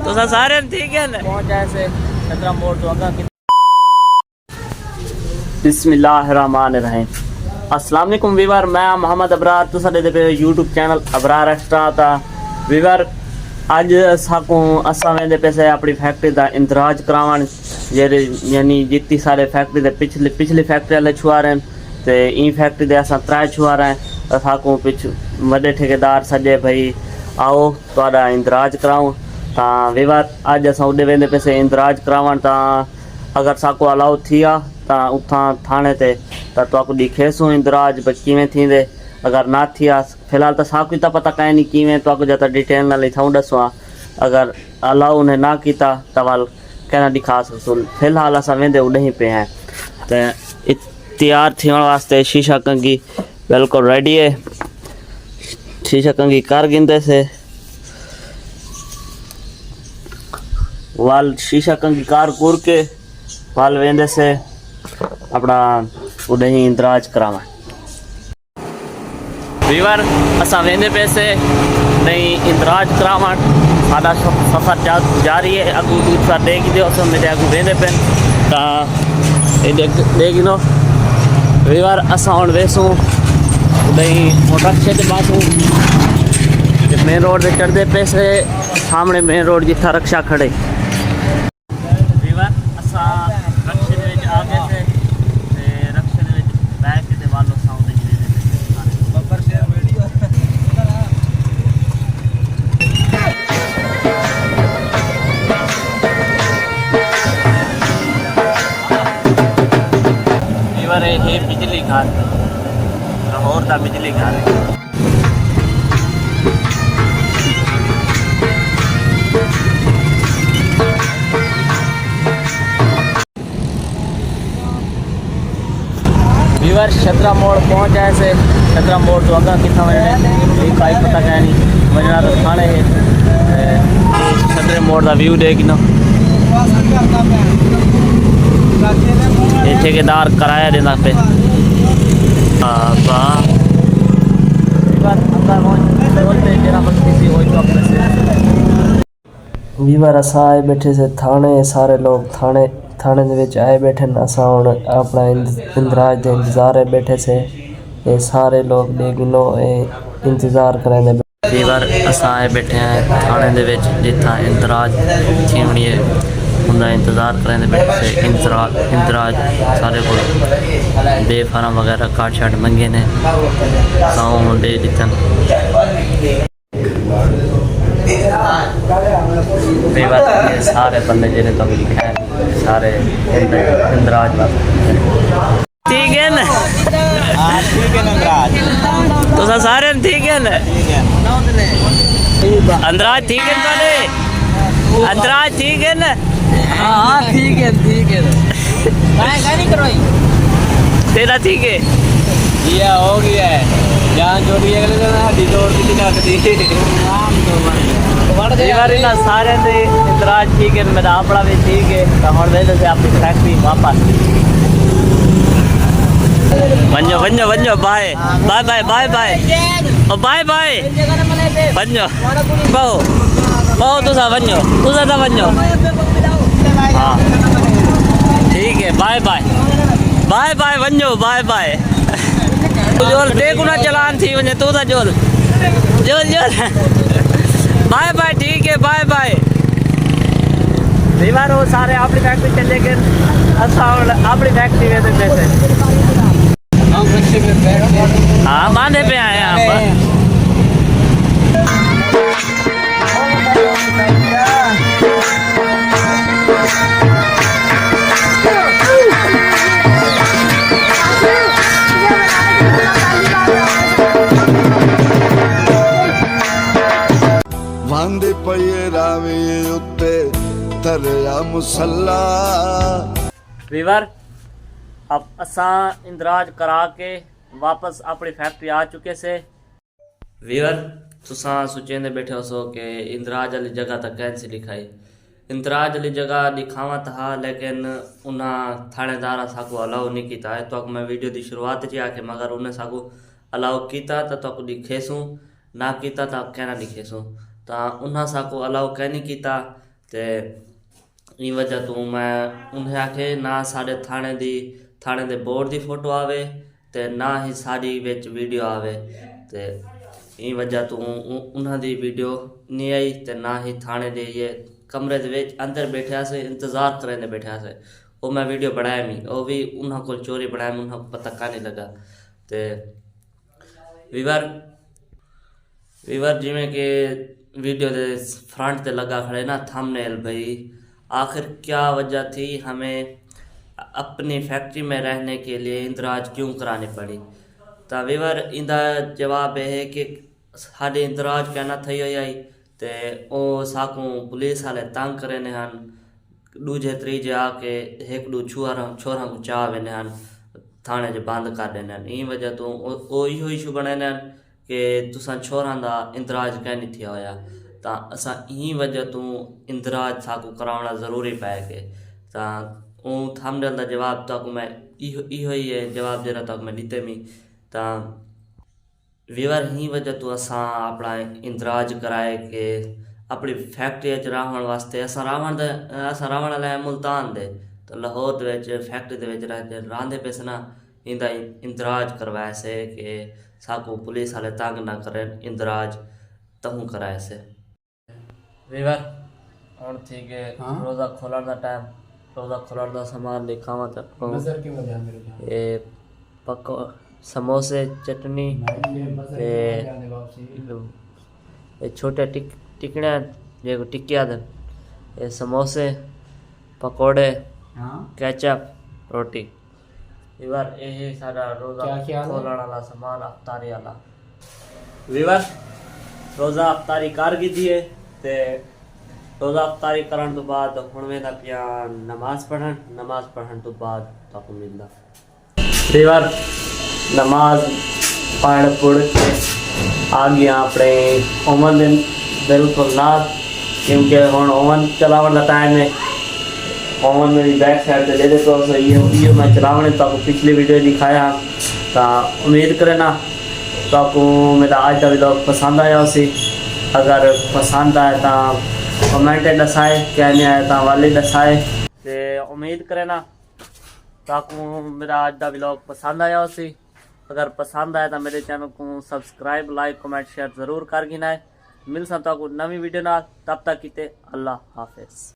तो सारे ठीक है ना पहुंच जाए से छतरा मोड़ तो अगा की बिस्मिल्लाहिर्रहमानिर्रहीम। अस्सलाम वालेकुम वीवर, मैं मोहम्मद अबरार तुसा दे पे यूट्यूब चैनल अबरार एक्स्ट्रा ता वीवर अज साकू असा वेंदे पैसे अपनी फैक्ट्री दा इंदराज करावन जेरे यानी जितनी सारे फैक्ट्री दे पिछली फैक्ट्री वाले छुआरे हैं ते ई फैक्ट्री दे असा 3 छुआरे हैं साकू पिछ वडे ठेकेदार सजे भाई आओ तुहाडा इंदराज कराऊं ता वीवर अज असा उडे वेंदे पैसे इंदराज करावन ता अगर साकू अलाउ थिया ता उथा थाने ते ता तो दिखेसूं इंदराज किवें थींदे अगर ना थिया फिलहाल तो साकू तो पता कहीं नहीं किवें तो जाता डिटेल ना लिखाऊं दसवा अगर अलाउ ने ना किया तवाल कहना दिखा सकूं। फिलहाल असा वेंदे उड़े ही पे हैं तो तैयार थियण वास्ते शीशा कंगी बिल्कुल रेडी है। शीशा कंगी कर गिंदे से वाल शीशा कंगी कार कूर के वाल वेंदे से अपना उड़े ही इंदराज करावा वीवर असा वेंदे पैसे नहीं इंदराज करावन साडा सफर जारी है। अगू दूसरा देख दो सो मेरे अगू वेंदे पे ता देख नो वीवर असा हुण वेसूं नहीं मोटरसाइकिल के पासों मेन रोड से चढ़ते पैसे सामने मेन रोड जिथा रक्षा खड़े वीवर असा रक्षे दे विच आ गए थे ते रक्षे दे विच बैक दे वालों साउंड बब्बर शेयर वीडियो वीवर ये बिजली घर लाहौर का बिजली घर है। वीवर छतरा मोड़ पहुंच जाए से छतरा मोड़ तो अगा कितना वजने काई पता क्या नहीं वजना तो थाने है छतरे मोड़ का व्यू देख नो ये ठेकेदार किराया देना पे वीवर असा आए बैठे से थाने सारे लोग थाने दे विच आए बैठे असा हुण अपना इंदराज दे इंतजार है बैठे से ये सारे लोग देखनो इंतजार करें वीवर असा आए बैठे हैं थाने दे विच जिथा इंदराज थीवनी है उनका इंतज़ार करें बैठे से इंदराज सारे को दे फार्म वगैरह कार्ड शार्ट मंगे ने साउंड दे दितन सारे बंदे जेने तो लिखे हैं सारे इंदराज ठीक है ना ठीक है इंदराज तो सारे ठीक है ना इंदराज ठीक है तो अंतराज ठीक है ना हाँ ठीक है नहीं करो तेरा ठीक है ये हो गया है जान जोड़ी है हड्डी तोड़ दी ना सारे दे इंतराज ठीक है मेरा अपना भी ठीक है तो हम वेंदे से अपनी फैक्ट्री वापस वञो वञो वञो bye bye bye bye bye ओ बाय बाय वञो बहु तुसा वञो तुसा था वञो हाँ ठीक है बाय बाय बाय बाय वञो बाय बाय जोल टेकुना चलान थी वञे तू था जोल जोल जोल बाय बाय ठीक है बाय बाय दीवार वो सारे अपनी फैक्ट्री चले गए असा अपनी फैक्ट्री में पैसे हाँ बांधे पे आए आप वांदे पये रावे उत्ते तरया मुसल्ला वीवर अब असा इंदराज करा के वापस अपनी फैक्ट्री आ चुके से वीवर तुसा सोचेंदे बैठे हो कि इंदराज वाली जगह तक कैंसी लिखाई इंदराज वाली जगह दिखावा था लेकिन उन्हें थानेदार साकू अलाउ नहीं किया है तो मैं वीडियो की शुरुआत च आके मगर उन्हें साकू अलाउ किया तो दिखेसूँ ना कीता तां कहना लिखेसूं तां उन्हां साकू अलाउ कहनी कीता ते ई वजह तू मैं उन्हें आखे ना साढ़े थाने दे बोर्ड दी फोटो आवे ते ना ही साड़ी विच वीडियो आवे ते ई वजह तू उन्हां दी वीडियो नहीं आई ते ना ही थाने दे ये कमरे दे विच अंदर बैठा से इंतज़ार करने बैठा से वो मैं वीडियो बनाया मी वो भी उन्हां को चोरी बनाया उन्हां को पता का नहीं लगा ते वीवर जिमें कि वीडियो दे फ्रंट ते लगा खड़े ना थंबनेल भाई आखिर क्या वजह थी हमें अपनी फैक्ट्री में रहने के लिए इंदराज क्यों करानी पड़ी तो वीवर इंदा जवाब है कि साढ़े इंदराज कहना थी आई ते ओ साकू पुलिस वाले तंग करे ने हन दूजे त्रीजे आके एक दू छोरा को चाह वेने हन थाने च बंद कर देने हन ई वजह तो ओ इहो इशू बने ने कि तुसा छोरा दा इंदराज कह नहीं थिया होया तां असां ई वजह तो इंदराज साकू करावना ज़रूरी पै के तां ओ थंबनेल दा जवाब तक मैं इहो ही है जवाब जरा तक मैं दिते मी तां वीवर ही वजह तो असां अपना इंदराज कराए के अपनी फैक्ट्री च रहण वास्ते असां रहण लाइ मुल्तान दे तो लाहौर दे विच फैक्ट्री दे विच रहंदे पे से ना इंदा इंदराज करवाए से कि साकू पुलिस वाले तंग ना करें इंदराज तहूँ कराए से वीवर हुण थी के रोज़ा खोलण दा टाइम रोज़ा खोलण दा सामान दिखावां तो नजर क्यों लगा मेरे जान ये पको समोसे चटनी ते ये छोटे टिकड़े जो टिकिया दे ये समोसे पकोड़े केचप रोटी वीवर ये सारा रोज़ा खोलण वाला सामान अफ्तारी वाला वीवर रोज़ा अफ्तारी कर कीती है ते रोज़ा अफ्तारी करन तो बाद हुण वेंदा पिया नमाज पढ़न तो बाद ताकू मिलदा वीवर नमाज पढ़ के आ गया अपने ओवन दिन बिल्कुल ना क्योंकि हुण ओवन चलावन का टाइम है ओवन मेरी बैक साइड से ले दे तो ये मैं चलावने तो पिछली वीडियो दिखाया तो उम्मीद करें ना तो आपको मेरा आज का वीडियो पसंद आया उसी अगर पसंद आए तो कमेंट दसाए क्या नहीं आया तो वाले दसाए ते उम्मीद करें ना तो आपको मेरा आज का वीडियो पसंद आया उसी अगर पसंद आया तो मेरे चैनल को सब्सक्राइब लाइक कमेंट शेयर ज़रूर कर गिना है मिल सकता आपको नवी वीडियो ना तब तक किते अल्लाह हाफिज़।